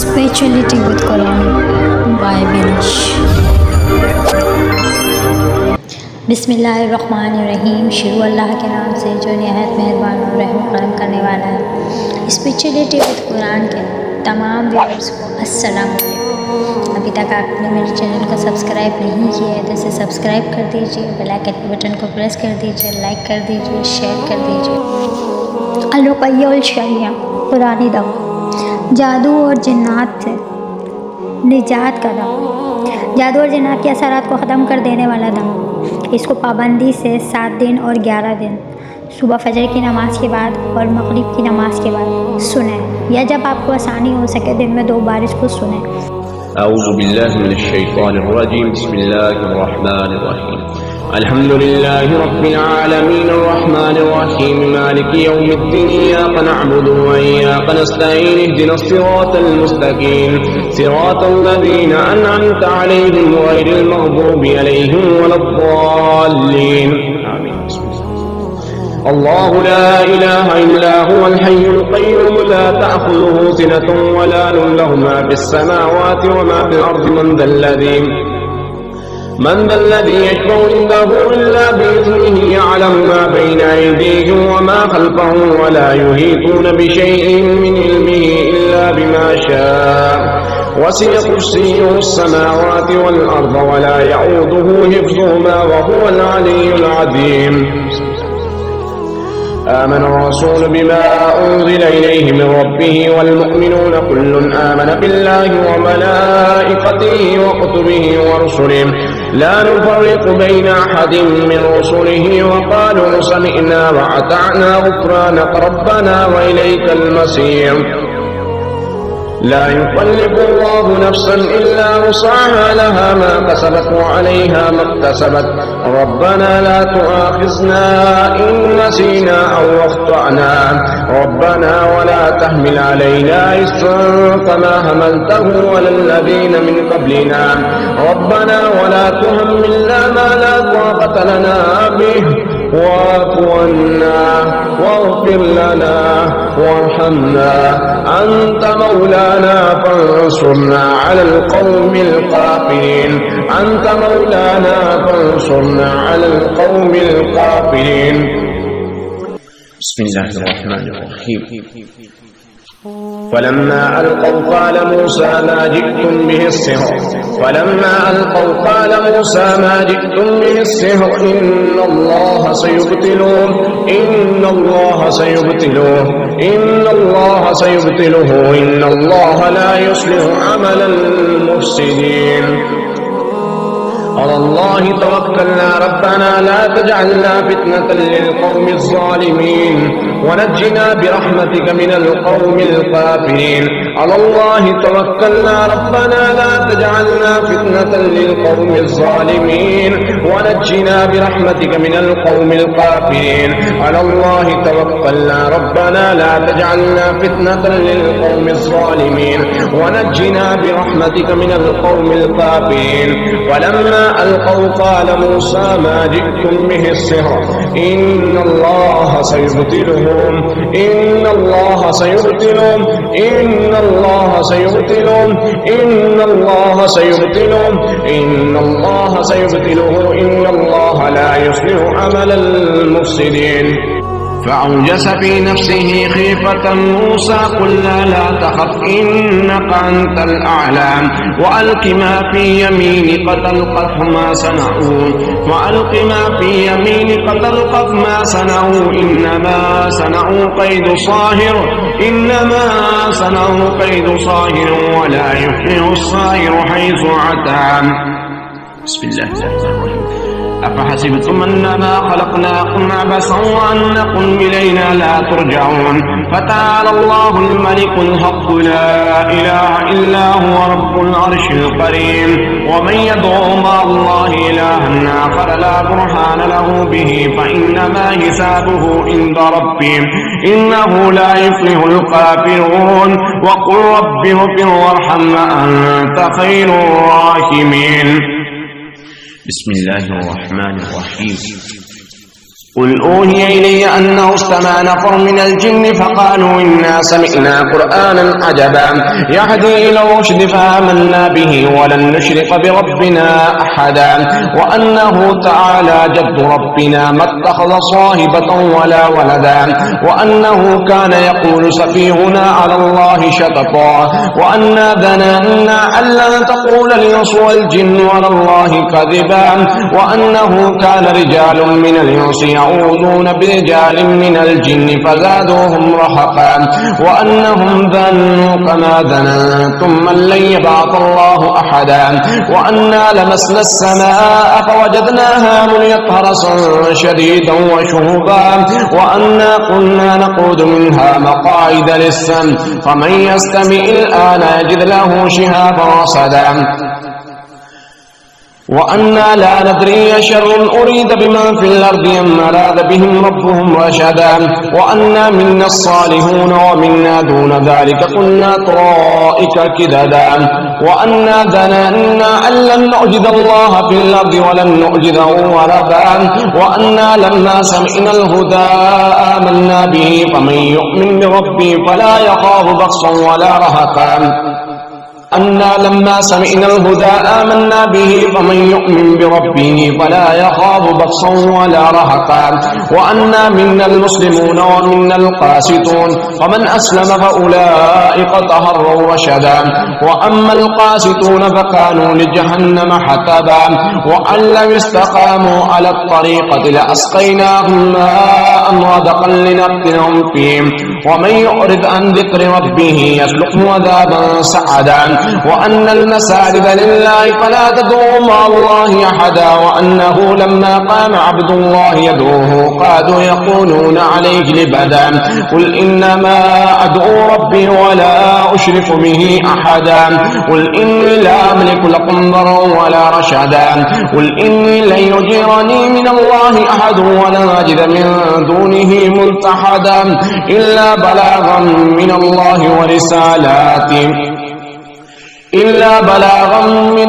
Spirituality with Quran by Binish. बिस्मिल्लाहिर्रहमानिर्रहीम। शुरू अल्लाह के नाम से जो निहायत मेहरबान और रहम करम करने वाला है। स्पिरिचुअलिटी विद कुरान के तमाम व्यूअर्स को अस्सलाम वालेकुम। अभी तक आपने मेरे चैनल को सब्सक्राइब नहीं किया है तो इसे सब्सक्राइब कर दीजिए, बेल आइकन के बटन को प्रेस कर दीजिए, लाइक कर दीजिए, शेयर कर दीजिए। अल-रुक़य्युल शरिया पुरानी दवा, जादू और जिन्नात से निजात का दम, जादू और जिन्नात के असरात को ख़त्म कर देने वाला दम। इसको पाबंदी से 7 दिन और 11 दिन सुबह फजर की नमाज के बाद और मगरिब की नमाज के बाद सुने, या जब आपको आसानी हो सके दिन में 2 बार इसको सुने। अऊज़ु बिल्लाहि मिनश शैतानिर रजीम। बिस्मिल्लाहिर रहमानिर रहीम। अल्हम्दुलिल्लाहि रब्बिल आलमीन अर्रहमानिर रहीम मालिकि यौमिद्दीन इय्याका नअबुदु व इय्याका नस्तईन इहदिनस सिरातल मुस्तकीम सिरातल लज़ीना अनअमता अलैहिम गैरिल मग़दूबि अलैहिम वलद्दाल्लीन। आमीन। अल्लाहु ला इलाहा इल्ला हुवल हय्युल क़य्यूम ला तअख़ुज़ुहु सिनतुन व ला नौम लहु मा फ़िस समावाति व मा फ़िल अर्ज़ि من ذا الذي يشفع عنده إلا بإذنه يعلم ما بين أيديهم وما خلفهم ولا يحيطون بشيء من علمه إلا بما شاء وسع كرسيه السماوات والأرض ولا يعوده حفظهما وهو العلي العظيم. آمن الرسول بما أنزل إليه من ربه والمؤمنون كل آمن بالله وملائكته وكتبه ورسله لا نفرق بين أحد من رسله وقالوا سمعنا وأطعنا غفرانك ربنا وإليك المصير. لا يكلف الله نفسا إلا وسعها لها ما كسبت وعليها ما اكتسبت ربنا لا تؤاخذنا إن نسينا أو أخطأنا ربنا ولا تحمل علينا إصرا كما حملته على الذين من قبلنا ربنا ولا تحملنا ما لا طاقة لنا به واعف عنا واغفر لنا وارحمنا أنت مولانا فانصرنا على القوم الكافرين أنت مولانا فانصرنا على القوم الكافرين. بسم الله الرحمن الرحيم. فلما ألقوا قال موسى ما جئتم به السحر فلما ألقوا قال موسى ما جئتم به السحر إن الله سيبطله إن الله سيبطله إن الله سيبطله إن الله لا يصلح عمل المفسدين. على الله توكلنا ربنا لا تجعلنا فتنة للقوم الظالمين ونجنا برحمتك من القوم الكافرين. على الله توكلنا ربنا لا تجعلنا فتنة للقوم الظالمين ونجنا برحمتك من القوم الكافرين. على الله توكلنا ربنا لا تجعلنا فتنة للقوم الظالمين ونجنا برحمتك من القوم الكافرين. ولما ألقوا قال موسى ما جئتم به السحر إن الله سيبطلهم إن الله سيبطلهم إن الله سيبطلهم إن الله سيبطلهم إن الله سيبطله إن الله لا يصلح عمل المفسدين. فأوجس في نفسه خيفة موسى قلنا لا تخف إنك أنت الأعلى وألق ما في يمينك تلقف ما صنعوا وألق ما في يمينك تلقف ما صنعوا إنما صنعوا كيد ساحر إنما صنعوا كيد ساحر ولا يفلح الساحر حيث أتى. بسم الله الرحمن الرحيم. أفحسبتم أنما خلقناكم عبثا وأنكم إلينا لا ترجعون فتعالى الله الملك الحق لا إله إلا هو رب العرش الكريم. ومن يدعو مع الله إلها آخر لا برهان له به فإنما حسابه عند ربه إنه لا يفلح الكافرون. وقل رب اغفر وارحم وأنت خير الراحمين. بسم الله الرحمن الرحيم. قل أوحي إلي أنه استمع نفر من الجن فقالوا إنا سمعنا قرآنا عجبا يهدي إلى الرشد فآمنا به ولن نشرك بربنا أحدا وأنه تعالى جد ربنا ما اتخذ صاحبة ولا ولدا وأنه كان يقول سفيهنا على الله شططا وأنا ظننا أن لن تقول الإنس والجن على الله كذبا وأنه كان رجال من الإنس يعوذون برجال من الجن فزادوهم رهقا وأنهم ظنوا كما ظننتم أن لن يبعث الله أحدا وأنا لمسنا السماء فوجدناها مليت حرسا شديدا وشهبا وأنا كنا نقود منها مقاعد للسمع فمن يستمع الآن يجد له شهابا رصدا وأنا لا ندري شر أريد بمن في الأرض أم أراد بهم ربهم رشدا وأنا منا الصالحون ومنا دون ذلك كنا طرائق كددا وأنا ظننا أن لن نعجز الله في الأرض ولن نعجزه هربا وأنا لما سمعنا الهدى آمنا به فمن يؤمن بربه فلا يخاف بخسا ولا رهقا أنا لما سمعنا الهدى آمنا به فمن يؤمن بربه فلا يخاف بخسا ولا رهقا وأنا منا المسلمون ومنا القاسطون ومن أسلم فأولئك تهروا رشدا وأما القاسطون فكانوا لجهنم حطبا وأن لو استقاموا على الطريقة لأسقيناهم ماء غدقا لنفتنهم فيه ومن يعرض عن ذكر ربه يسلكه عذابا سعدا وأن المساجد لله فلا تدعوا مع الله أحدا وأنه لما قام عبد الله يدعوه قادوا يقولون عليه لبدا قل إنما أدعو ربي ولا أشرك به أحدا قل إني لا أملك لكم ضرا ولا رشدا قل إني لن يجيرني من الله أحد ولا أجد من دونه ملتحدا إلا بلاغا من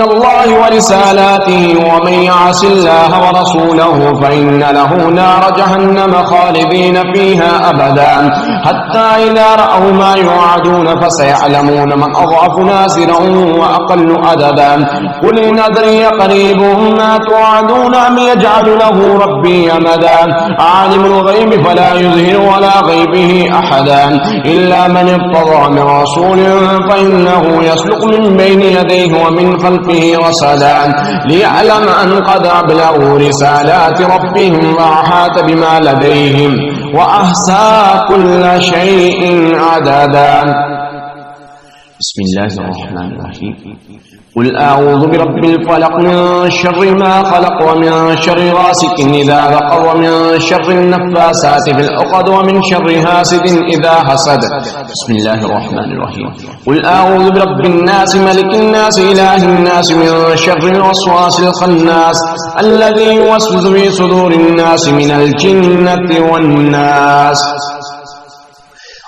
الله ورسالاته ومن يعص الله ورسوله فإن له نار جهنم خالدين فيها أبدا حتى إذا رأوا ما يوعدون فسيعلمون من أضعف ناصرا وأقل عددا قل إن أدري قريب ما توعدون أم يجعل له ربي أمدا عالم الغيب فلا يظهر على غيبه أحدا إلا من ارتضى من رسول فإنه يسلك من بين يديه ومن خلفه رصدا ليعلم أن قد أبلغوا رسالات ربهم وأحاط بما لديهم وأحصى كل شيء عددا. بسم الله الرحمن الرحيم. قل أعوذ برب الفلق من شر ما خلق ومن شر غاسق إذا وقب ومن شر النفاسات في العقد ومن شر حاسد إذا حسد. بسم الله الرحمن الرحيم. قل أعوذ برب الناس ملك الناس إله الناس من شر الوسواس الخناس الذي يوسوس في صدور الناس من الجنة والناس.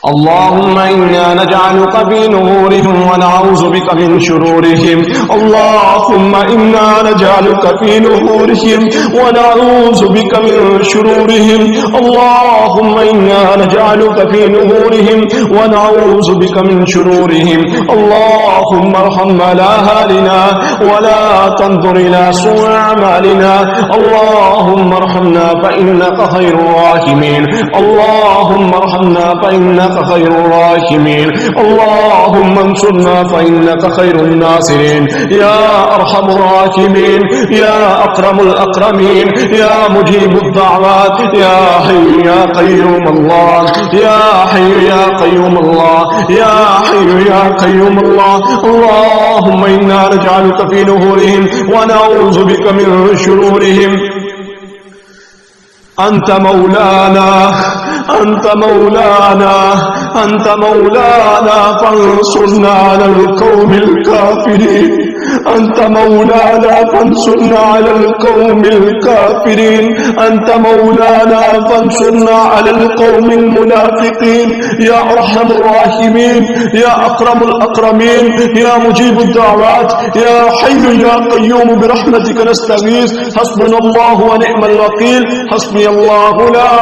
اللهم إنا نجعلك في نورهم ونعوذ بك من شرورهم. اللهم إنا نجعلك في نورهم ونعوذ بك من شرورهم. اللهم إنا نجعلك في نورهم ونعوذ بك من شرورهم. اللهم ارحم على أهلنا ولا تنظر إلى سوء أعمالنا. اللهم ارحمنا فإنك خير الراحمين. اللهم ارحمنا فإنك خير الراحمين. اللهم انصرنا فإنك خير الناصرين. يا أرحم الراحمين يا أكرم الأكرمين يا مجيب الدعوات يا حي يا قيوم الله يا حي يا قيوم الله يا حي يا قيوم الله. اللهم إنا نجعلك في نهورهم ونعوذ بك من شرورهم. أنت مولانا أنت مولانا أنت مولانا فانصرنا على القوم الكافرين. أنت مولانا فانصرنا على القوم الكافرين، أنت مولانا فانصرنا على القوم المنافقين. يا أرحم الراحمين، يا أكرم الأكرمين، يا مجيب الدعوات، يا حي يا قيوم برحمتك نستغيث. حسبنا الله ونعم الوكيل، حسبي الله لا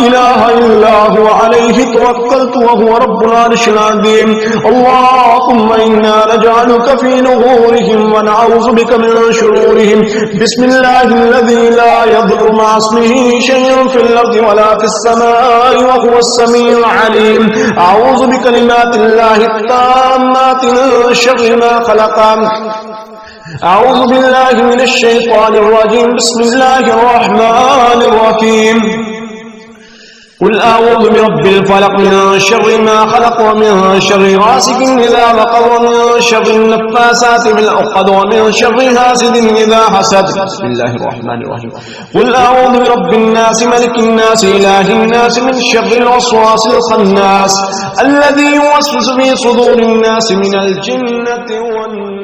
إله إلا هو عليه توكلت وهو رب العرش العظيم. اللهم إنا نجعلك في نغورهم ونعوذ بك من شرورهم. بسم الله الذي لا يضر مع اسمه شيء في الأرض ولا في السماء وهو السميع العليم. أعوذ بكلمات الله التامات من شر ما خلق. أعوذ بالله من الشيطان الرجيم. بسم الله الرحمن الرحيم. قل أعوذ برب الفلق من شر ما خلق ومن شر غاسق إذا وقب ومن شر النفاثات في العقد ومن شر حاسد إذا حسد. بسم الله الرحمن الرحيم. قل أعوذ برب الناس ملك الناس إله الناس من شر الوسواس الخناس الذي يوسوس في صدور الناس من الجنة والناس.